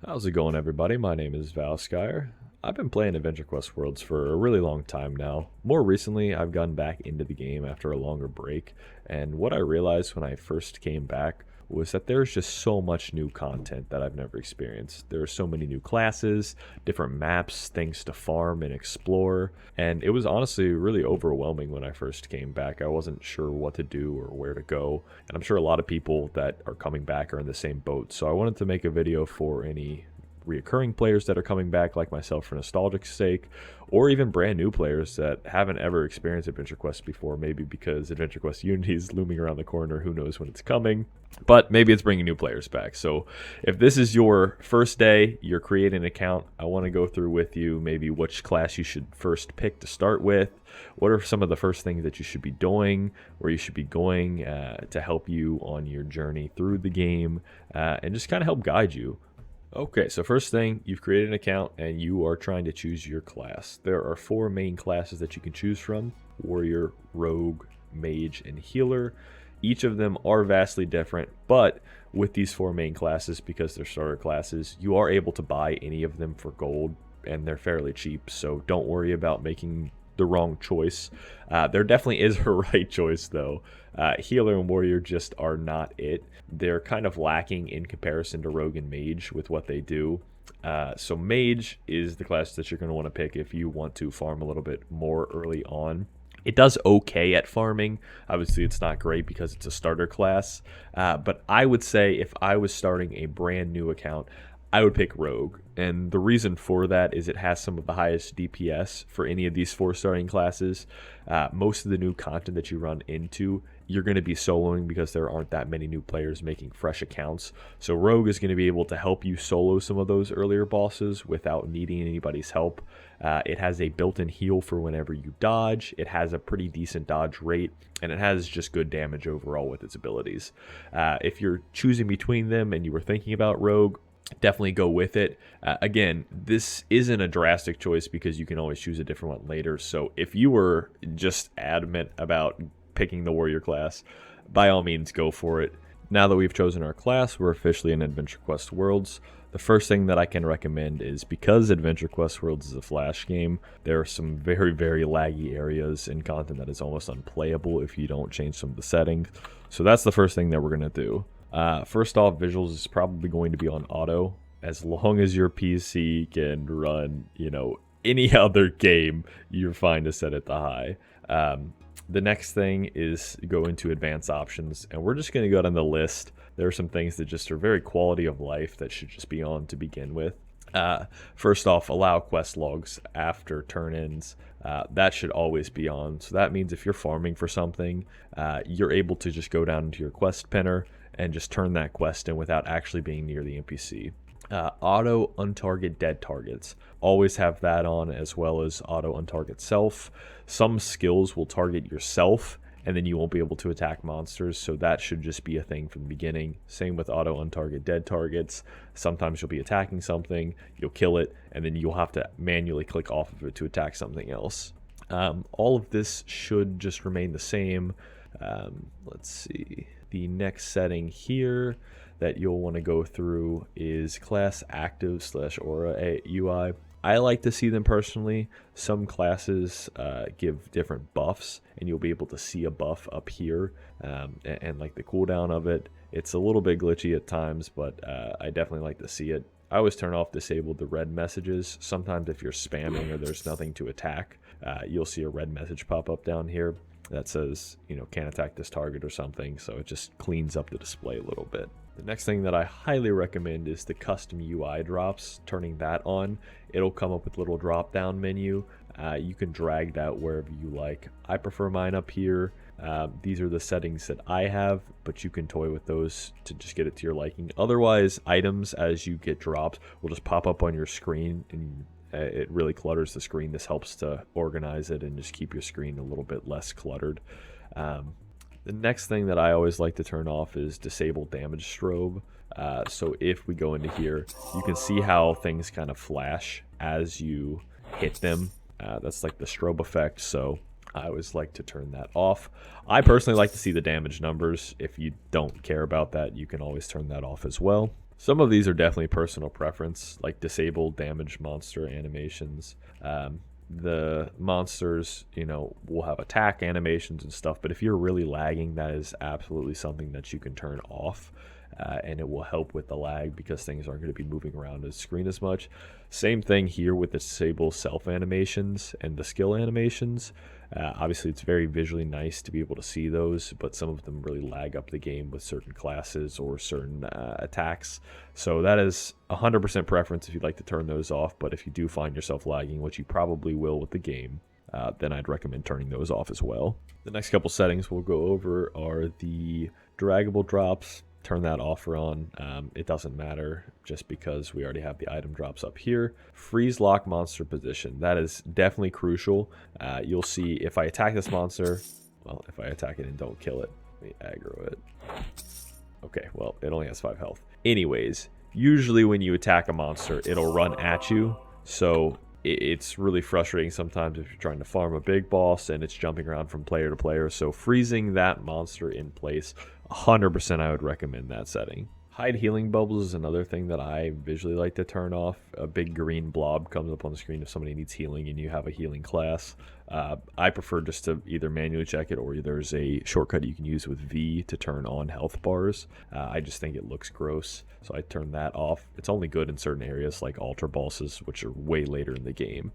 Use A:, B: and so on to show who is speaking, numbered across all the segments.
A: How's it going, everybody? My name is Valskyer. I've been playing Adventure Quest Worlds for a really long time now. More recently, I've gotten back into the game after a longer break, and what I realized when I first came back was that there's just so much new content that I've never experienced. There are so many new classes, different maps, things to farm and explore, and it was honestly really overwhelming when I first came back. I wasn't sure what to do or where to go, and I'm sure a lot of people that are coming back are in the same boat. So I wanted to make a video for any reoccurring players that are coming back like myself for nostalgic sake, or even brand new players that haven't ever experienced Adventure Quest before, maybe because Adventure Quest Unity is looming around the corner, who knows when it's coming, but maybe it's bringing new players back. So if this is your first day, you're creating an account, I want to go through with you maybe which class you should first pick to start with, what are some of the first things that you should be doing, where you should be going to help you on your journey through the game, and just kind of help guide you. Okay, so first thing, you've created an account and you are trying to choose your class. There are four main classes that you can choose from: Warrior, Rogue, Mage, and Healer. Each of them are vastly different, but with these four main classes, because they're starter classes, you are able to buy any of them for gold, and they're fairly cheap, so don't worry about making the wrong choice. There definitely is a right choice, though. Healer and Warrior just are not it. They're kind of lacking in comparison to Rogue and Mage with what they do. So Mage is the class that you're going to want to pick if you want to farm a little bit more early on. It does okay at farming. Obviously, it's not great because it's a starter class. But I would say if I was starting a brand new account, I would pick Rogue. And the reason for that is it has some of the highest DPS for any of these four starting classes. Most of the new content that you run into, you're going to be soloing because there aren't that many new players making fresh accounts. So Rogue is going to be able to help you solo some of those earlier bosses without needing anybody's help. It has a built-in heal for whenever you dodge. It has a pretty decent dodge rate, and it has just good damage overall with its abilities. If you're choosing between them and you were thinking about Rogue, definitely go with it. Again, this isn't a drastic choice because you can always choose a different one later. So if you were just adamant about picking the Warrior class, by all means go for it. Now that we've chosen our class, we're officially in Adventure Quest Worlds. The first thing that I can recommend is, because Adventure Quest Worlds is a flash game, there are some very, very laggy areas and content that is almost unplayable if you don't change some of the settings. So that's the first thing that we're going to do. First off, visuals is probably going to be on auto. As long as your PC can run, any other game, you're fine to set it to high. The next thing is go into advanced options, and we're just going to go down the list. There are some things that just are very quality of life that should just be on to begin with. First off, allow quest logs after turn-ins. That should always be on. So that means if you're farming for something, you're able to just go down into your quest pinner and just turn that quest in without actually being near the NPC. Auto untarget dead targets. Always have that on, as well as auto untarget self. Some skills will target yourself, and then you won't be able to attack monsters, so that should just be a thing from the beginning. Same with auto untarget dead targets. Sometimes you'll be attacking something, you'll kill it, and then you'll have to manually click off of it to attack something else. All of this should just remain the same. Let's see. The next setting here that you'll want to go through is class active / aura UI. I like to see them personally. Some classes give different buffs, and you'll be able to see a buff up here, and like the cooldown of it. It's a little bit glitchy at times, but I definitely like to see it. I always turn off disable the red messages. Sometimes if you're spamming or there's nothing to attack, you'll see a red message pop up down here that says, can't attack this target or something, so it just cleans up the display a little bit. The next thing that I highly recommend is the custom UI drops. Turning that on, it'll come up with a little drop down menu. You can drag that wherever you like. I prefer mine up here. These are the settings that I have, but you can toy with those to just get it to your liking. Otherwise, items as you get dropped will just pop up on your screen, and it really clutters the screen. This helps to organize it and just keep your screen a little bit less cluttered. The next thing that I always like to turn off is disable damage strobe. So if we go into here, you can see how things kind of flash as you hit them. That's like the strobe effect, so I always like to turn that off. I personally like to see the damage numbers. If you don't care about that, you can always turn that off as well. Some of these are definitely personal preference, like disabled damage monster animations. The monsters, will have attack animations and stuff, but if you're really lagging, that is absolutely something that you can turn off. And it will help with the lag because things aren't going to be moving around the screen as much. Same thing here with the disable self animations and the skill animations. Obviously, it's very visually nice to be able to see those, but some of them really lag up the game with certain classes or certain attacks. So that is 100% preference if you'd like to turn those off, but if you do find yourself lagging, which you probably will with the game, then I'd recommend turning those off as well. The next couple settings we'll go over are the draggable drops. Turn that off or on. It doesn't matter just because we already have the item drops up here. Freeze lock monster position. That is definitely crucial. You'll see if I attack this monster, well, if I attack it and don't kill it, let me aggro it. Okay, well, it only has 5 health. Anyways, usually when you attack a monster, it'll run at you. So it's really frustrating sometimes if you're trying to farm a big boss and it's jumping around from player to player. So freezing that monster in place, 100% I would recommend that setting. Hide healing bubbles is another thing that I visually like to turn off. A big green blob comes up on the screen if somebody needs healing and you have a healing class. I prefer just to either manually check it or there's a shortcut you can use with V to turn on health bars. I just think it looks gross, so I turn that off. It's only good in certain areas like ultra bosses, which are way later in the game.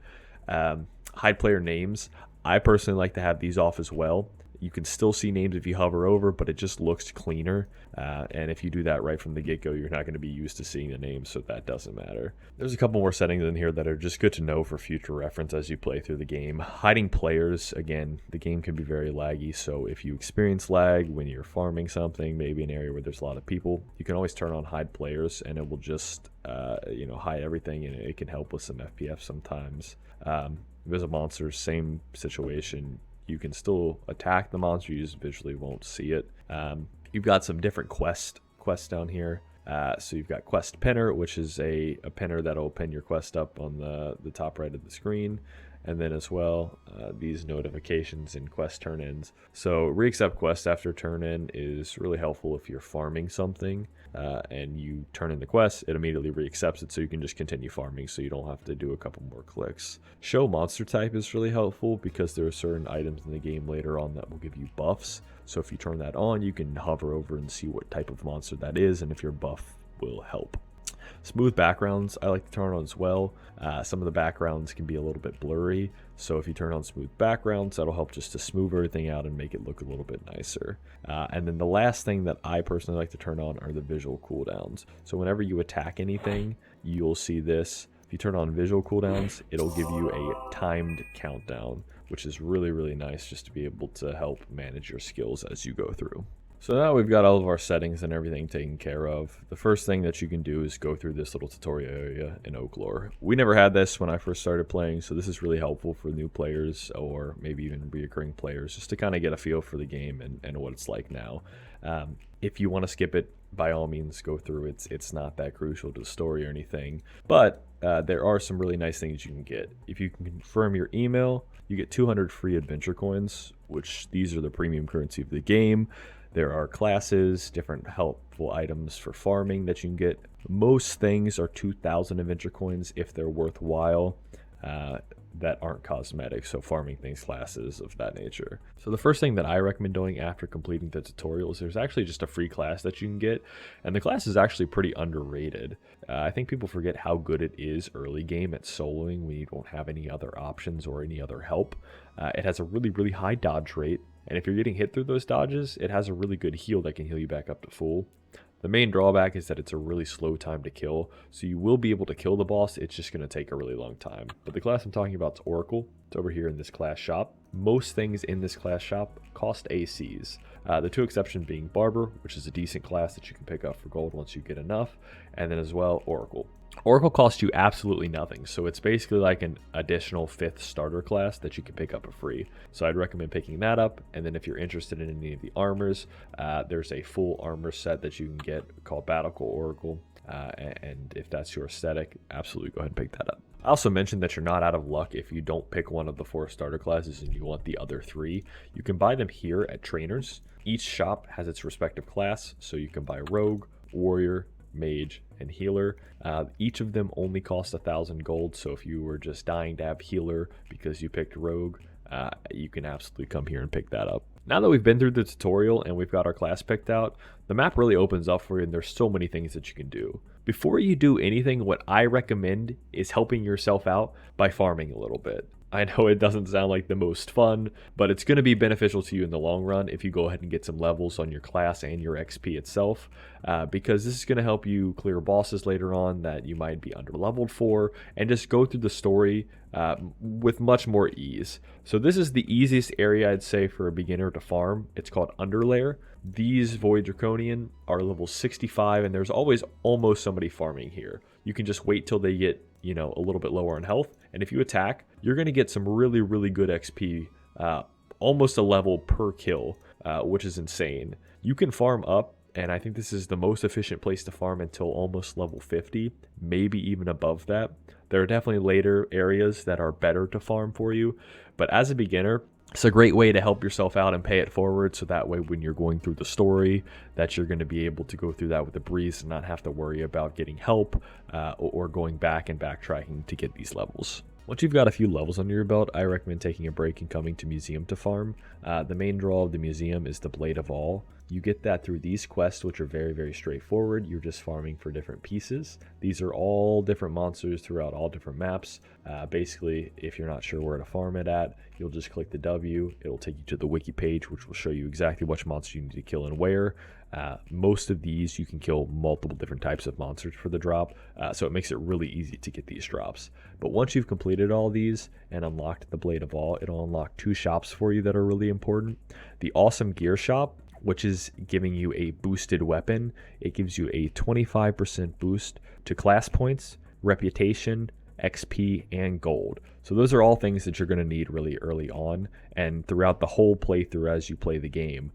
A: Hide player names. I personally like to have these off as well. You can still see names if you hover over, but it just looks cleaner. And if you do that right from the get-go, you're not going to be used to seeing the names, so that doesn't matter. There's a couple more settings in here that are just good to know for future reference as you play through the game. Hiding players, again, the game can be very laggy, so if you experience lag when you're farming something, maybe an area where there's a lot of people, you can always turn on hide players, and it will just hide everything, and it can help with some FPS sometimes. If there's a monster, same situation. You can still attack the monster, you just visually won't see it. You've got some different quests down here. So you've got quest pinner, which is a pinner that'll pin your quest up on the top right of the screen. And then as well, these notifications and quest turn-ins. So re-accept quest after turn-in is really helpful if you're farming something and you turn in the quest, it immediately re-accepts it so you can just continue farming so you don't have to do a couple more clicks. Show monster type is really helpful because there are certain items in the game later on that will give you buffs. So if you turn that on, you can hover over and see what type of monster that is and if your buff will help. Smooth backgrounds I like to turn on as well. Some of the backgrounds can be a little bit blurry, so if you turn on smooth backgrounds, that'll help just to smooth everything out and make it look a little bit nicer. And then the last thing that I personally like to turn on are the visual cooldowns. So whenever you attack anything, you'll see this. If you turn on visual cooldowns, it'll give you a timed countdown, which is really, really nice just to be able to help manage your skills as you go through. So now we've got all of our settings and everything taken care of. The first thing that you can do is go through this little tutorial area in Oaklore. We never had this when I first started playing, so this is really helpful for new players or maybe even reoccurring players just to kind of get a feel for the game and what it's like now. If you want to skip it, by all means go through it. It's not that crucial to the story or anything, but there are some really nice things you can get. If you can confirm your email, you get 200 free adventure coins, which these are the premium currency of the game. There are classes, different helpful items for farming that you can get. Most things are 2,000 adventure coins if they're worthwhile that aren't cosmetic, so farming things, classes of that nature. So the first thing that I recommend doing after completing the tutorial is there's actually just a free class that you can get, and the class is actually pretty underrated. I think people forget how good it is early game at soloing when you don't have any other options or any other help. It has a really, really high dodge rate. And if you're getting hit through those dodges, it has a really good heal that can heal you back up to full. The main drawback is that it's a really slow time to kill, so you will be able to kill the boss, it's just going to take a really long time. But the class I'm talking about is Oracle. It's over here in this class shop. Most things in this class shop cost ACs. The two exceptions being Barber, which is a decent class that you can pick up for gold once you get enough, and then as well Oracle. Oracle costs you absolutely nothing, so it's basically like an additional 5th starter class that you can pick up for free. So I'd recommend picking that up, and then if you're interested in any of the armors, there's a full armor set that you can get called Battlecore Oracle, and if that's your aesthetic, absolutely go ahead and pick that up. I also mentioned that you're not out of luck if you don't pick one of the 4 starter classes and you want the other 3. You can buy them here at Trainers. Each shop has its respective class, so you can buy Rogue, Warrior, mage, and healer. Each of them only cost 1,000 gold, so if you were just dying to have healer because you picked rogue, you can absolutely come here and pick that up. Now that we've been through the tutorial and we've got our class picked out, the map really opens up for you and there's so many things that you can do. Before you do anything, what I recommend is helping yourself out by farming a little bit. I know it doesn't sound like the most fun, but it's going to be beneficial to you in the long run if you go ahead and get some levels on your class and your XP itself, because this is going to help you clear bosses later on that you might be underleveled for, and just go through the story with much more ease. So this is the easiest area I'd say for a beginner to farm. It's called Underlayer. These Void Draconian are level 65, and there's always almost somebody farming here. You can just wait till they get, you know, a little bit lower on health, and if you attack, you're going to get some really, really good XP, almost a level per kill, which is insane. You can farm up, and I think this is the most efficient place to farm until almost level 50, maybe even above that. There are definitely later areas that are better to farm for you, but as a beginner, it's a great way to help yourself out and pay it forward, so that way when you're going through the story, that you're going to be able to go through that with a breeze and not have to worry about getting help or going back and backtracking to get these levels. Once you've got a few levels under your belt, I recommend taking a break and coming to Museum to farm. The main draw of the museum is the Blade of All. You get that through these quests, which are very, very straightforward. You're just farming for different pieces. These are all different monsters throughout all different maps. Basically, if you're not sure where to farm it at, you'll just click the W. It'll take you to the wiki page, which will show you exactly which monster you need to kill and where. Most of these, you can kill multiple different types of monsters for the drop, so it makes it really easy to get these drops. But once you've completed all these and unlocked the Blade of All, it'll unlock 2 shops for you that are really important. The Awesome Gear Shop, which is giving you a boosted weapon. It gives you a 25% boost to class points, reputation, XP, and gold. So those are all things that you're going to need really early on, and throughout the whole playthrough as you play the game,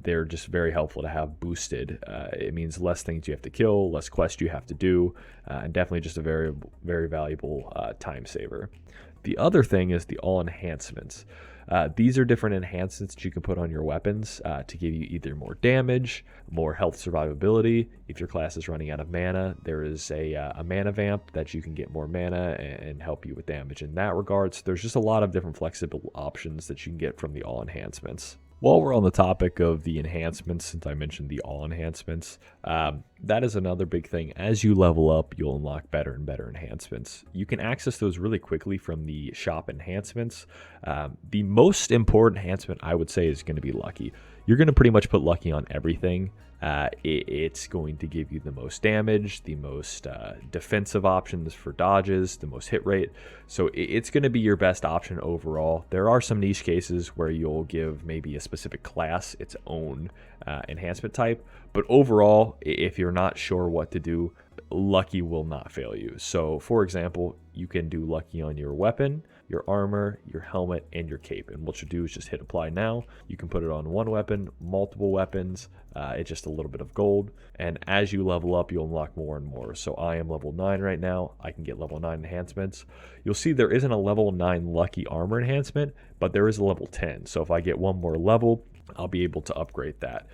A: they're just very helpful to have boosted. It means less things you have to kill, less quests you have to do, and definitely just a very, very valuable time saver. The other thing is the all enhancements. These are different enhancements that you can put on your weapons to give you either more damage, more health survivability. If your class is running out of mana, there is a mana vamp that you can get more mana and help you with damage in that regard. So there's just a lot of different flexible options that you can get from the all enhancements. While we're on the topic of the enhancements, since I mentioned the all enhancements, that is another big thing. As you level up, you'll unlock better and better enhancements. You can access those really quickly from the shop enhancements. The most important enhancement, I would say, is going to be Lucky. You're going to pretty much put Lucky on everything. It's going to give you the most damage, the most defensive options for dodges, the most hit rate. So it's going to be your best option overall. There are some niche cases where you'll give maybe a specific class its own enhancement type, but overall, if you're not sure what to do, Lucky will not fail you. So for example, you can do Lucky on your weapon, your armor, your helmet, and your cape. And what you do is just hit apply now. You can put it on one weapon, multiple weapons. It's just a little bit of gold. And as you level up, you'll unlock more and more. So I am level 9 right now. I can get level 9 enhancements. You'll see there isn't a level 9 Lucky armor enhancement, but there is a level 10. So if I get one more level, I'll be able to upgrade that.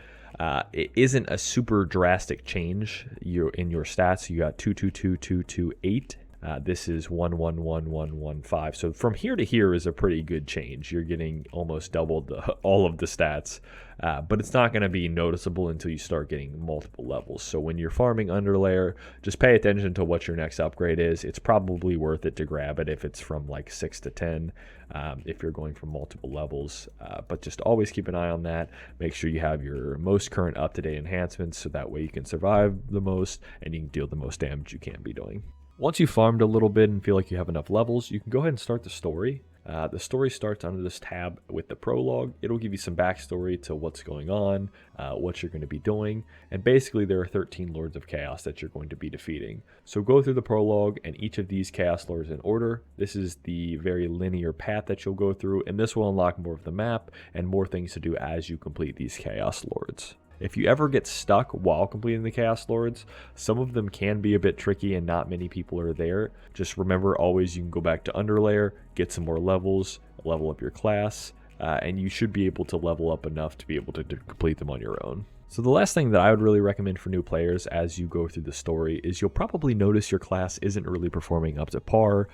A: It isn't a super drastic change in your stats. You got 222,228. This is 111,115. So from here to here is a pretty good change. You're getting almost double all of the stats, but it's not going to be noticeable until you start getting multiple levels. So when you're farming Underlayer, just pay attention to what your next upgrade is. It's probably worth it to grab it if it's from like 6 to 10, if you're going for multiple levels. But just always keep an eye on that. Make sure you have your most current up-to-date enhancements, so that way you can survive the most and you can deal the most damage you can be doing. Once you've farmed a little bit and feel like you have enough levels, you can go ahead and start the story. The story starts under this tab with the prologue. It'll give you some backstory to what's going on, what you're going to be doing, and basically there are 13 Lords of Chaos that you're going to be defeating. So go through the prologue and each of these Chaos Lords in order. This is the very linear path that you'll go through, and this will unlock more of the map and more things to do as you complete these Chaos Lords. If you ever get stuck while completing the Chaos Lords, some of them can be a bit tricky and not many people are there. Just remember always you can go back to Underlayer, get some more levels, level up your class, and you should be able to level up enough to be able to complete them on your own. So the last thing that I would really recommend for new players as you go through the story is you'll probably notice your class isn't really performing up to par.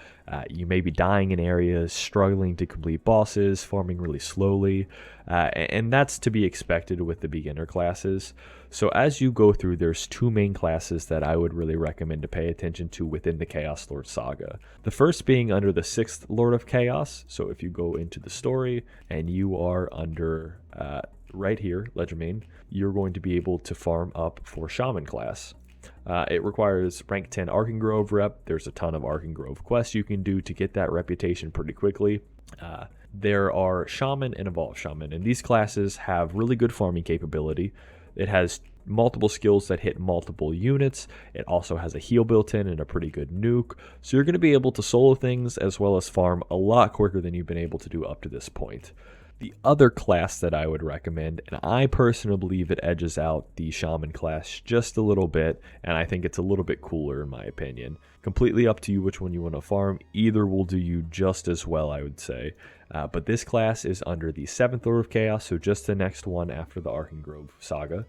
A: You may be dying in areas, struggling to complete bosses, farming really slowly, and that's to be expected with the beginner classes. So as you go through, there's two main classes that I would really recommend to pay attention to within the Chaos Lord saga. The first being under the 6th Lord of Chaos. So if you go into the story and you are under right here, Legerdemain, you're going to be able to farm up for Shaman class. It requires rank 10 Arkengrove rep. There's a ton of Arkengrove quests you can do to get that reputation pretty quickly. There are Shaman and Evolved Shaman, and these classes have really good farming capability. It has multiple skills that hit multiple units. It also has a heal built in and a pretty good nuke. So you're going to be able to solo things as well as farm a lot quicker than you've been able to do up to this point. The other class that I would recommend, and I personally believe it edges out the Shaman class just a little bit, and I think it's a little bit cooler in my opinion. Completely up to you which one you want to farm. Either will do you just as well, I would say. But this class is under the 7th Lord of Chaos, so just the next one after the Arkengrove saga.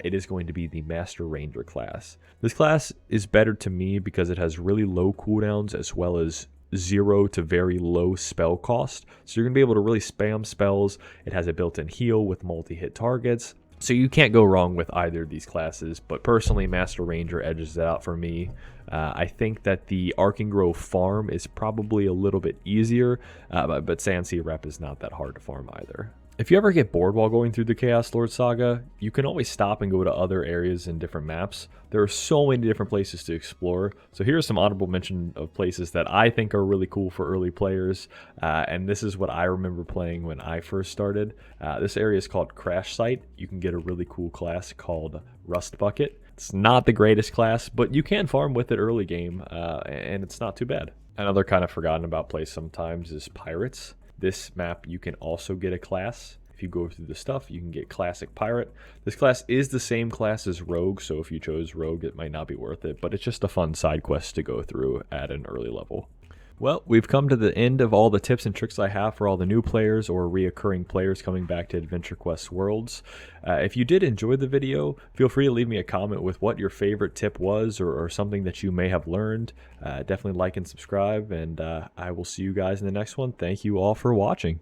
A: It is going to be the Master Ranger class. This class is better to me because it has really low cooldowns as well as 0 to very low spell cost. So you're going to be able to really spam spells. It has a built-in heal with multi-hit targets. So you can't go wrong with either of these classes, but personally Master Ranger edges it out for me. I think that the Arkengrove farm is probably a little bit easier, but Sandsea rep is not that hard to farm either. If you ever get bored while going through the Chaos Lord saga, you can always stop and go to other areas and different maps. There are so many different places to explore. So here's some honorable mention of places that I think are really cool for early players. And this is what I remember playing when I first started. This area is called Crash Site. You can get a really cool class called Rust Bucket. It's not the greatest class, but you can farm with it early game, and it's not too bad. Another kind of forgotten about place sometimes is Pirates. This map, you can also get a class. If you go through the stuff, you can get Classic Pirate. This class is the same class as Rogue, so if you chose Rogue, it might not be worth it, but it's just a fun side quest to go through at an early level. Well, we've come to the end of all the tips and tricks I have for all the new players or reoccurring players coming back to Adventure Quest Worlds. If you did enjoy the video, feel free to leave me a comment with what your favorite tip was or something that you may have learned. Definitely like and subscribe, and I will see you guys in the next one. Thank you all for watching.